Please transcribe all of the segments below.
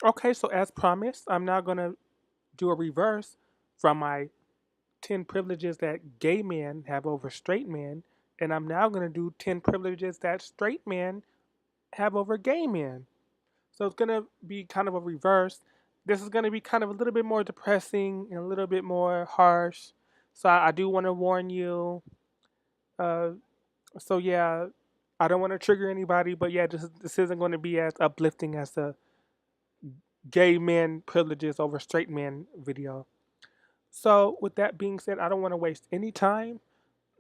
Okay, so as promised, I'm now gonna do a reverse from my 10 privileges that gay men have over straight men, and I'm now gonna do 10 privileges that straight men have over gay men. So it's gonna be kind of a reverse. This is gonna be kind of a little bit more depressing and a little bit more harsh. So I do want to warn you. Uh, so yeah, I don't want to trigger anybody, but yeah, this isn't going to be as uplifting as the gay men privileges over straight men video. So with that being said, I don't want to waste any time.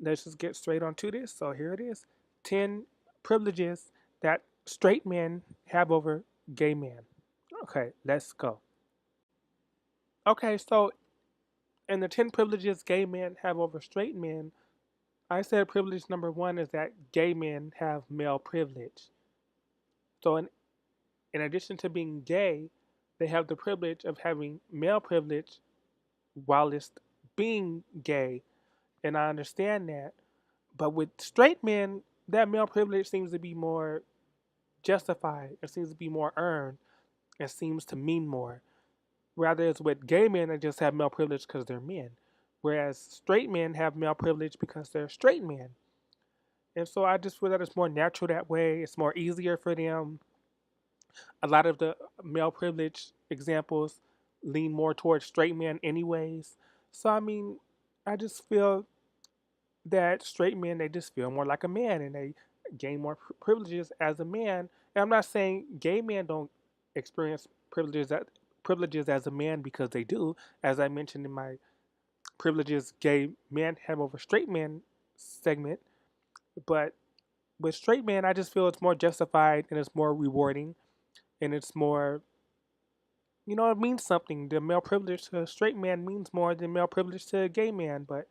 Let's just get straight onto this. So here it is: 10 privileges that straight men have over gay men. Okay, let's go. Okay, so in the 10 privileges gay men have over straight men, I said privilege number one is that gay men have male privilege. So, in addition to being gay, they have the privilege of having male privilege while it's being gay. And I understand that. But with straight men, that male privilege seems to be more justified, it seems to be more earned, it seems to mean more. Rather, it's with gay men that just have male privilege because they're men. Whereas straight men have male privilege because they're straight men. And so I just feel that it's more natural that way. It's more easier for them. A lot of the male privilege examples lean more towards straight men, anyways. So, I mean, I just feel that straight men, they just feel more like a man and they gain more privileges as a man. And I'm not saying gay men don't experience privileges as a man because they do. As I mentioned in my privileges gay men have over straight men segment. But with straight men, I just feel it's more justified and it's more rewarding and it's more, it means something. The male privilege to a straight man means more than male privilege to a gay man, but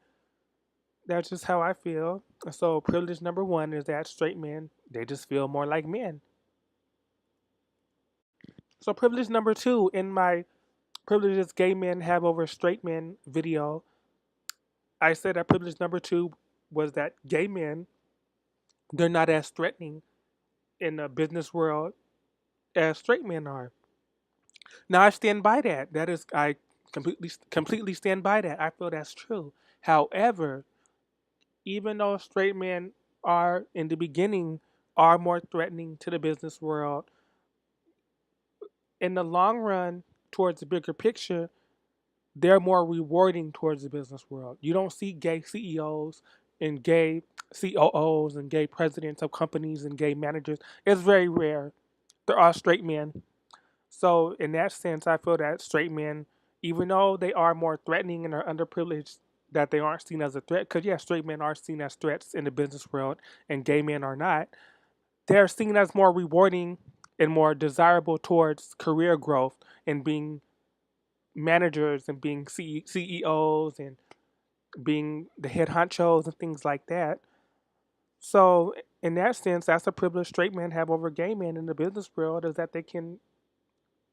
that's just how I feel. So privilege number one is that straight men, they just feel more like men. So privilege number two in my privileges gay men have over straight men video, I said that privilege number two was that gay men, they're not as threatening in the business world as straight men are. Now I stand by that. That is, I completely stand by that. I feel that's true. However, even though straight men are in the beginning are more threatening to the business world, in the long run, towards the bigger picture, they're more rewarding towards the business world. You don't see gay CEOs and gay COOs and gay presidents of companies and gay managers. It's very rare. They're all straight men. So in that sense, I feel that straight men, even though they are more threatening and are underprivileged, that they aren't seen as a threat. Because yeah, straight men are seen as threats in the business world, and gay men are not. They're seen as more rewarding and more desirable towards career growth and being managers and being CEOs and being the head honchos and things like that. So in that sense, that's a privilege straight men have over gay men in the business world is that they can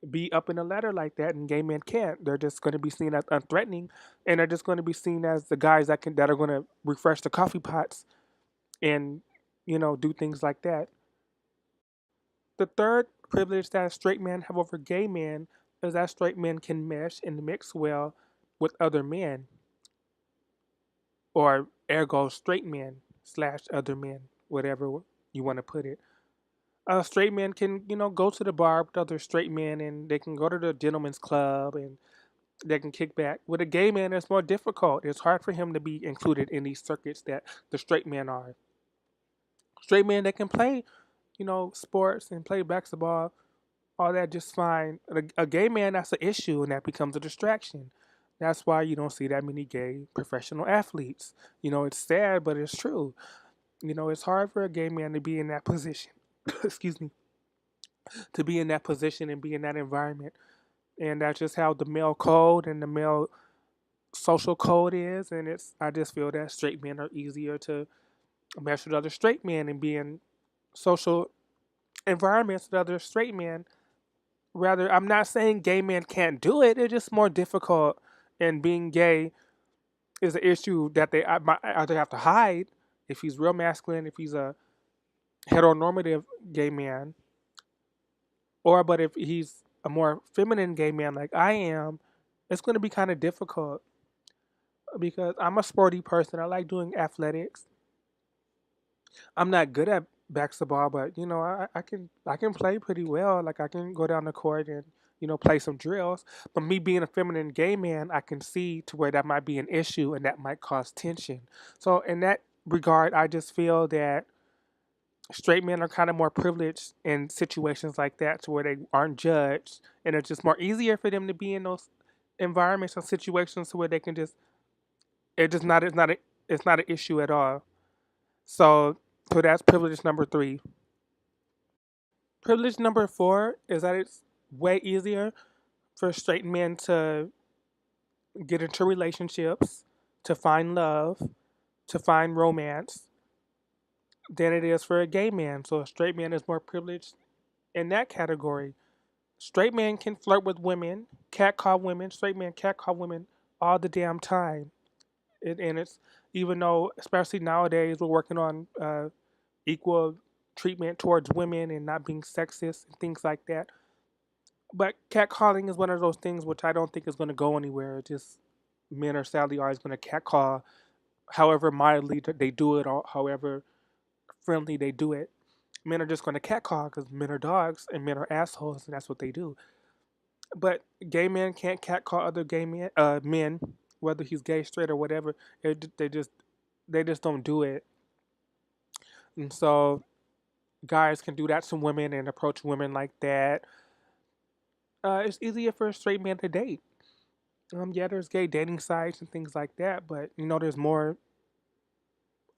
be up in a ladder like that, and gay men can't. They're just going to be seen as unthreatening, and they're just going to be seen as the guys that are going to refresh the coffee pots and do things like that. The third privilege that straight men have over gay men is that straight men can mesh and mix well with other men, or ergo straight men slash other men, whatever you want to put it. Straight men can go to the bar with other straight men, and they can go to the gentleman's club and that can kick back. With a gay man, it's more difficult. It's hard for him to be included in these circuits that the straight men are. Straight men that can play, sports and play basketball, all that just fine. A gay man, that's an issue, and that becomes a distraction. That's why you don't see that many gay professional athletes. It's sad, but it's true. It's hard for a gay man to be in that position. Excuse me, to be in that position and be in that environment. And that's just how the male code and the male social code is, and I just feel that straight men are easier to mesh with other straight men and be in social environments with other straight men. Rather, I'm not saying gay men can't do it. It's just more difficult, and being gay is an issue that they might either have to hide if he's real masculine, if he's a heteronormative gay man, or but if he's a more feminine gay man like I am, it's going to be kind of difficult because I'm a sporty person. I like doing athletics. I'm not good at basketball, but I can play pretty well. Like I can go down the court and play some drills. But me being a feminine gay man, I can see to where that might be an issue and that might cause tension. So in that regard, I just feel that straight men are kind of more privileged in situations like that, to where they aren't judged, and it's just more easier for them to be in those environments and situations to where they can just it's not an issue at all. So that's privilege number three. Privilege number four is that it's way easier for straight men to get into relationships, to find love, to find romance than it is for a gay man. So a straight man is more privileged in that category. Straight men can flirt with women, catcall women. Straight men catcall women all the damn time. And it's even though, especially nowadays, we're working on equal treatment towards women and not being sexist and things like that. But catcalling is one of those things which I don't think is going to go anywhere. It's just men are sadly always going to catcall, however mildly they do it or however friendly they do it. Men are just going to catcall because men are dogs and men are assholes, and that's what they do. But gay men can't catcall other men, whether he's gay, straight, or whatever. They just don't do it. And so guys can do that to women and approach women like that. It's easier for a straight man to date. Yeah, there's gay dating sites and things like that, but there's more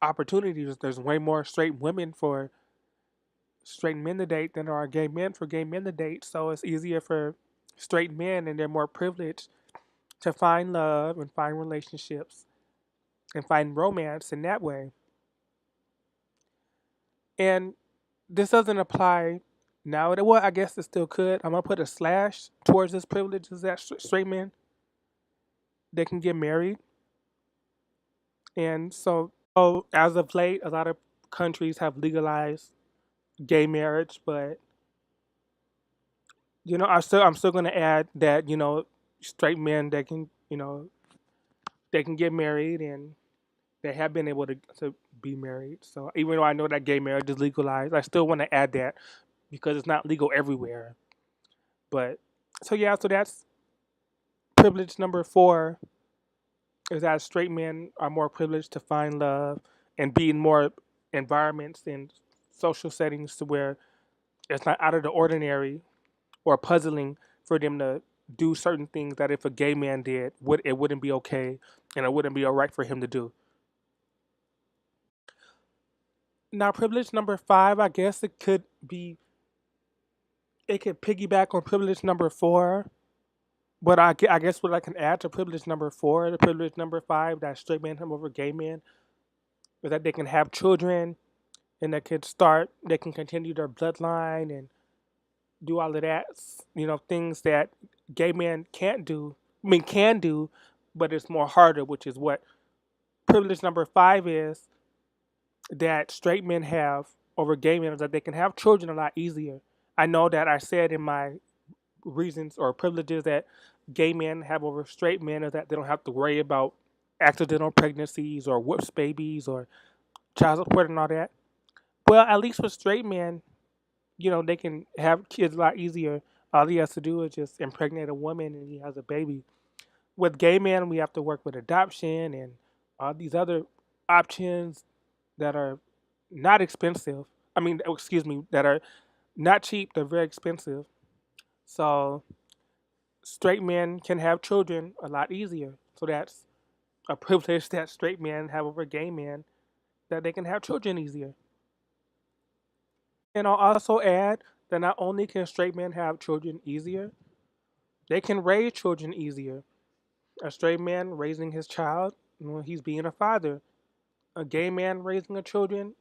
opportunities. There's way more straight women for straight men to date than there are gay men for gay men to date. So it's easier for straight men, and they're more privileged to find love and find relationships and find romance in that way. And this doesn't apply now. Well, I guess it still could. I'm gonna put a slash towards this privilege is that straight men, they can get married, and so as of late, a lot of countries have legalized gay marriage, but I'm still gonna add that straight men, they can get married, and they have been able to be married. So even though I know that gay marriage is legalized, I still want to add that because it's not legal everywhere. But so yeah, so that's privilege number four, is that straight men are more privileged to find love and be in more environments and social settings to where it's not out of the ordinary or puzzling for them to do certain things that if a gay man did, it wouldn't be okay and it wouldn't be all right for him to do. Now, privilege number five, I guess it could piggyback on privilege number four, but I guess what I can add to privilege number four, the privilege number five, that straight men have over gay men, is that they can have children and they can continue their bloodline and do all of that, things that gay men can't do. I mean, can do, but it's more harder, which is what privilege number five is, that straight men have over gay men, is that they can have children a lot easier. I know that I said in my reasons or privileges that gay men have over straight men is that they don't have to worry about accidental pregnancies or whoops babies or child support and all that. Well, at least with straight men, they can have kids a lot easier. All he has to do is just impregnate a woman and he has a baby. With gay men, we have to work with adoption and all these other options that are not expensive. I mean, excuse me, that are not cheap, they're very expensive. So straight men can have children a lot easier. So that's a privilege that straight men have over gay men, that they can have children easier. And I'll also add that not only can straight men have children easier, they can raise children easier. A straight man raising his child, he's being a father. A gay man raising a children,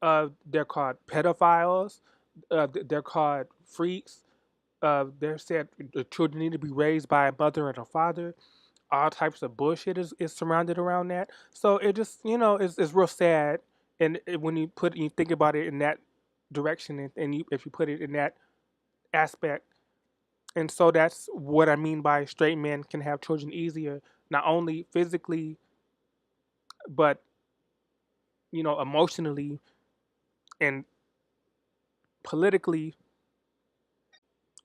they're called pedophiles. They're called freaks. They're said the children need to be raised by a mother and a father. All types of bullshit is surrounded around that. So it just it's real sad. And when you think about it in that direction, and if you put it in that aspect, And so that's what I mean by straight men can have children easier, not only physically, but emotionally and politically.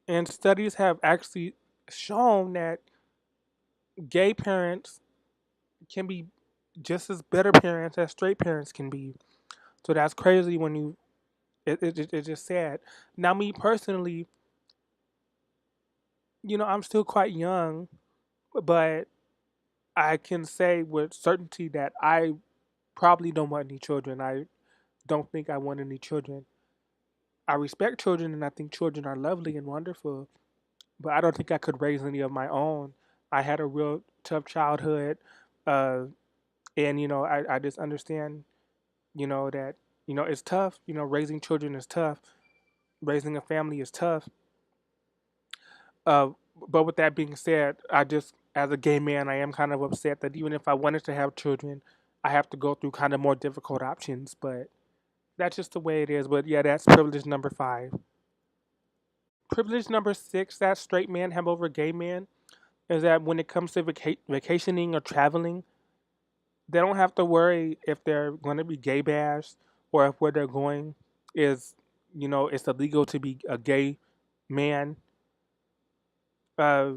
And studies have actually shown that gay parents can be just as better parents as straight parents can be. So that's crazy when it's just sad. Now, me personally, I'm still quite young, but I can say with certainty that I probably don't want any children. I don't think I want any children. I respect children and I think children are lovely and wonderful, but I don't think I could raise any of my own. I had a real tough childhood, uh, and I just understand, that it's tough. Raising children is tough. Raising a family is tough. Uh, but with that being said, I just, as a gay man, I am kind of upset that even if I wanted to have children, I have to go through kind of more difficult options. But that's just the way it is. But yeah, that's privilege number 5. Privilege number 6 that straight men have over gay men is that when it comes to vacationing or traveling, they don't have to worry if they're going to be gay bashed or if where they're going is, it's illegal to be a gay man. Uh,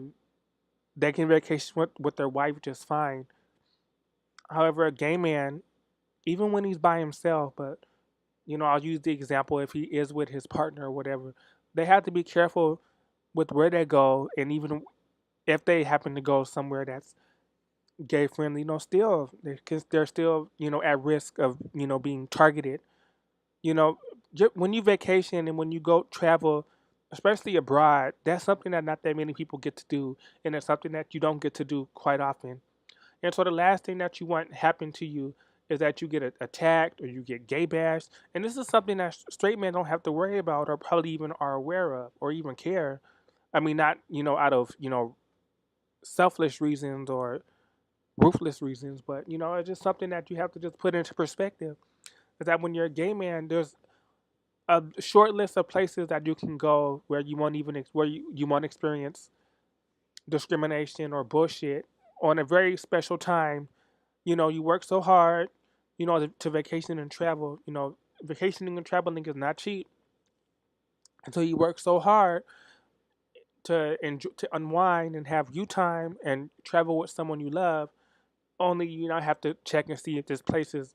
they can vacation with their wife just fine. However, a gay man, even when he's by himself, but I'll use the example if he is with his partner or whatever, they have to be careful with where they go, and even if they happen to go somewhere that's gay friendly, still they're still at risk of being targeted. You know, when you vacation and when you go travel, especially abroad, that's something that not that many people get to do, and it's something that you don't get to do quite often. And so the last thing that you want happen to you is that you get attacked or you get gay bashed. And this is something that straight men don't have to worry about or probably even are aware of or even care. I mean, not, out of, selfish reasons or ruthless reasons, but, it's just something that you have to just put into perspective. Is that when you're a gay man, there's a short list of places that you can go where you won't even, where you won't experience discrimination or bullshit on a very special time. You work so hard, to vacation and travel. Vacationing and traveling is not cheap. And so you work so hard to enjoy, to unwind and have you time and travel with someone you love. Only have to check and see if this place is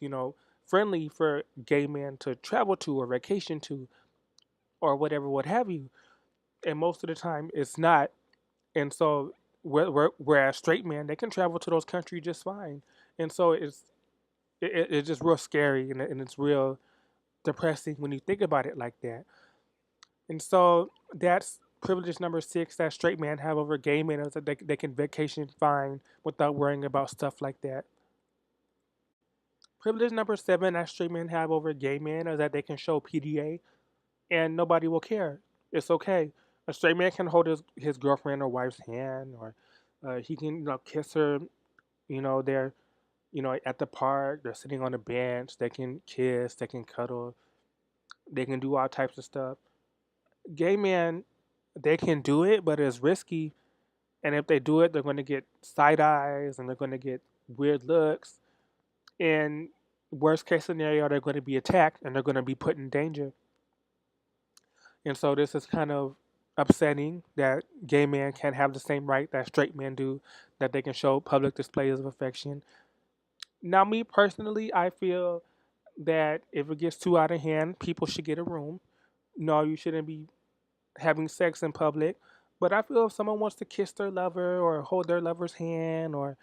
friendly for gay men to travel to or vacation to or whatever, what have you. And most of the time, it's not. And so, whereas straight men, they can travel to those countries just fine. And so it's just real scary and it's real depressing when you think about it like that. And so that's privilege number 6 that straight men have over gay men is that they can vacation fine without worrying about stuff like that. Privilege number 7 that straight men have over gay men is that they can show PDA and nobody will care. It's okay. A straight man can hold his girlfriend or wife's hand, or he can kiss her. They're at the park. They're sitting on a bench. They can kiss. They can cuddle. They can do all types of stuff. Gay men, they can do it, but it's risky. And if they do it, they're going to get side eyes and they're going to get weird looks. And worst case scenario, they're going to be attacked and they're going to be put in danger. And so this is kind of upsetting that gay men can't have the same right that straight men do, that they can show public displays of affection. Now, me personally, I feel that if it gets too out of hand, people should get a room. No, you shouldn't be having sex in public. But I feel if someone wants to kiss their lover or hold their lover's hand or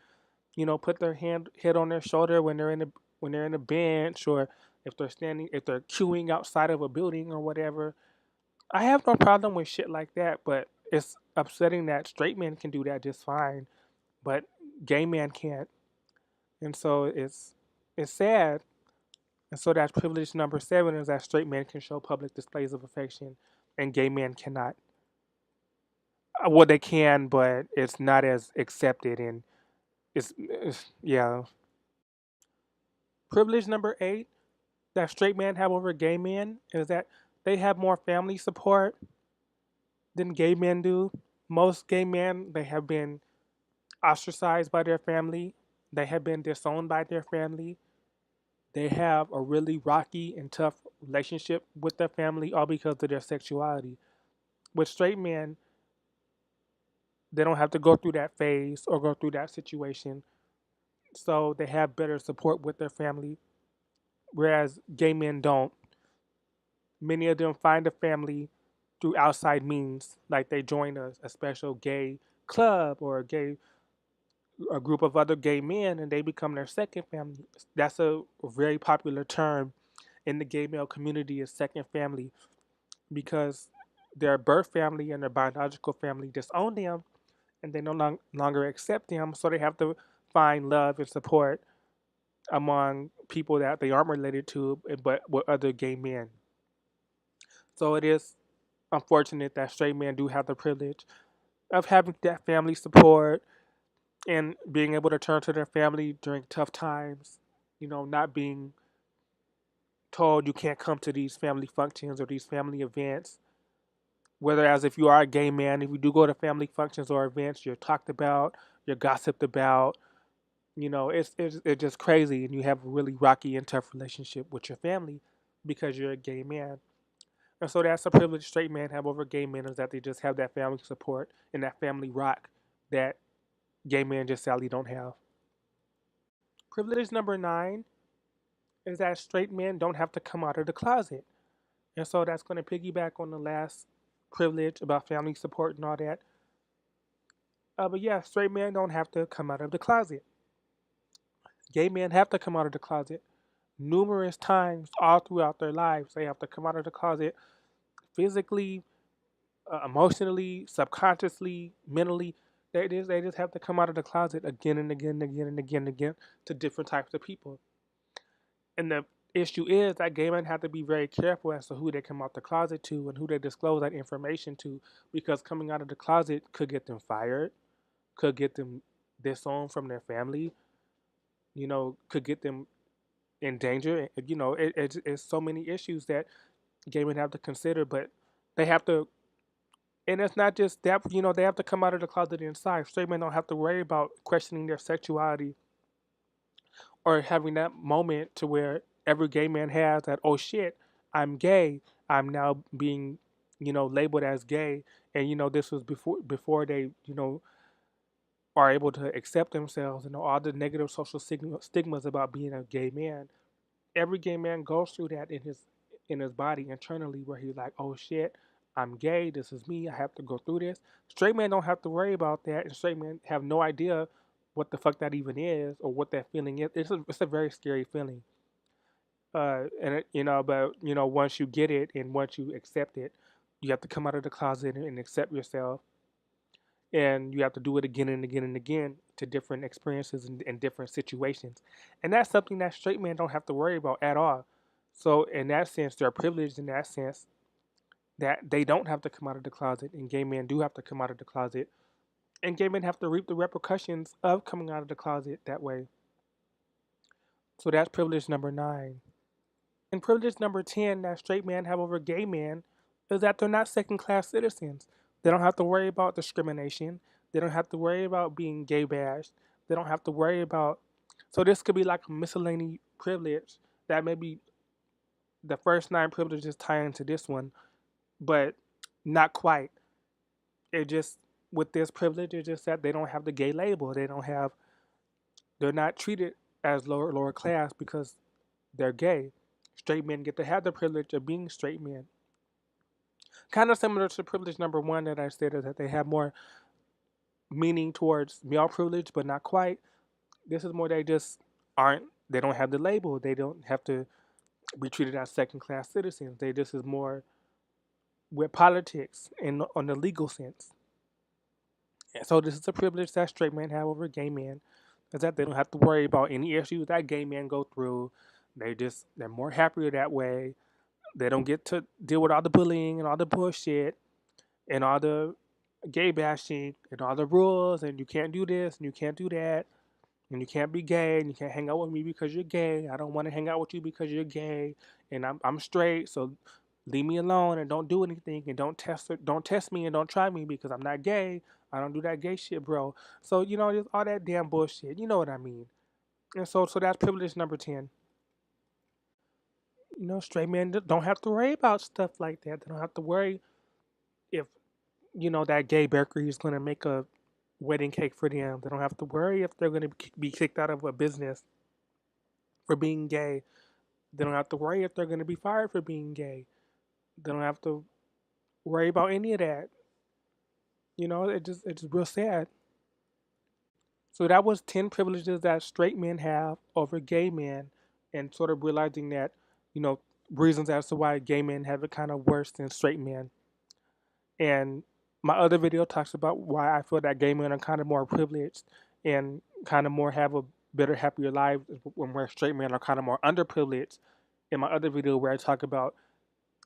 put their head on their shoulder when they're in a bench or if they're queuing outside of a building or whatever, I have no problem with shit like that, but it's upsetting that straight men can do that just fine, but gay men can't. And so it's sad. And so that's privilege number 7 is that straight men can show public displays of affection and gay men cannot. Well, they can, but it's not as accepted and it's yeah. Privilege number 8 that straight men have over gay men is that they have more family support than gay men do. Most gay men, they have been ostracized by their family. They have been disowned by their family. They have a really rocky and tough relationship with their family, all because of their sexuality. With straight men, they don't have to go through that phase or go through that situation, so they have better support with their family, whereas gay men don't. Many of them find a family through outside means, like they join a special gay club or a group of other gay men, and they become their second family. That's a very popular term in the gay male community, is second family, because their birth family and their biological family disown them, and they no longer accept them, so they have to find love and support among people that they aren't related to, but with other gay men. So it is unfortunate that straight men do have the privilege of having that family support and being able to turn to their family during tough times. Not being told you can't come to these family functions or these family events. Whereas if you are a gay man, if you do go to family functions or events, you're talked about, you're gossiped about. It's just crazy, and you have a really rocky and tough relationship with your family because you're a gay man. And so that's a privilege straight men have over gay men, is that they just have that family support and that family rock that gay men just sadly don't have. Privilege number 9 is that straight men don't have to come out of the closet. And so that's going to piggyback on the last privilege about family support and all that. But yeah, straight men don't have to come out of the closet. Gay men have to come out of the closet numerous times all throughout their lives. They have to come out of the closet physically, emotionally, subconsciously, mentally. They just have to come out of the closet again and again and again and again and again to different types of people. And the issue is that gay men have to be very careful as to who they come out the closet to and who they disclose that information to, because coming out of the closet could get them fired, could get them disowned from their family, could get them in danger. It's so many issues that gay men have to consider, but they have to, and it's not just that, they have to come out of the closet inside. Straight men don't have to worry about questioning their sexuality or having that moment to where every gay man has that, oh shit, I'm gay. I'm now being, labeled as gay. And this was before they, are able to accept themselves and all the negative social stigmas about being a gay man. Every gay man goes through that in his body internally, where he's like, oh shit, I'm gay, this is me, I have to go through this. Straight men don't have to worry about that, and straight men have no idea what the fuck that even is or what that feeling is. It's a very scary feeling. But once you get it and once you accept it, you have to come out of the closet and accept yourself, and you have to do it again and again and again to different experiences and different situations. And that's something that straight men don't have to worry about at all. So in that sense, they're privileged in that sense that they don't have to come out of the closet, and gay men do have to come out of the closet, and gay men have to reap the repercussions of coming out of the closet that way. So that's privilege number 9. And privilege number 10 that straight men have over gay men is that they're not second class citizens. They don't have to worry about discrimination. They don't have to worry about being gay bashed. They don't have to worry about. So this could be like a miscellaneous privilege that maybe the first 9 privileges tie into this one, but not quite. It just, with this privilege, it's just that they don't have the gay label. They're not treated as lower class because they're gay. Straight men get to have the privilege of being straight men. Kind of similar to privilege number 1 that I said, is that they have more meaning towards male privilege, but not quite. This is more, they don't have the label. They don't have to be treated as second class citizens. This is more with politics and on the legal sense. And so this is a privilege that straight men have over gay men, is that they don't have to worry about any issues that gay men go through. They're more happier that way. They don't get to deal with all the bullying and all the bullshit and all the gay bashing and all the rules, and you can't do this and you can't do that, and you can't be gay and you can't hang out with me because you're gay. I don't want to hang out with you because you're gay, and I'm straight, so leave me alone and don't do anything and don't test me and don't try me because I'm not gay. I don't do that gay shit, bro. So, just all that damn bullshit. You know what I mean? And so that's privilege number 10. Straight men don't have to worry about stuff like that. They don't have to worry if, that gay bakery is going to make a wedding cake for them. They don't have to worry if they're going to be kicked out of a business for being gay. They don't have to worry if they're going to be fired for being gay. They don't have to worry about any of that. It's just real sad. So that was 10 privileges that straight men have over gay men, and sort of realizing that, you know, reasons as to why gay men have it kind of worse than straight men. And my other video talks about why I feel that gay men are kind of more privileged and kind of more have a better, happier life, when where straight men are kind of more underprivileged. In my other video where I talk about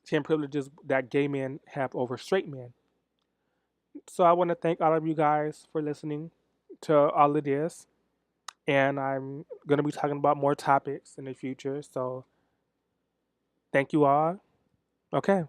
10 privileges that gay men have over straight men. So I want to thank all of you guys for listening to all of this. And I'm going to be talking about more topics in the future. So thank you all. Okay.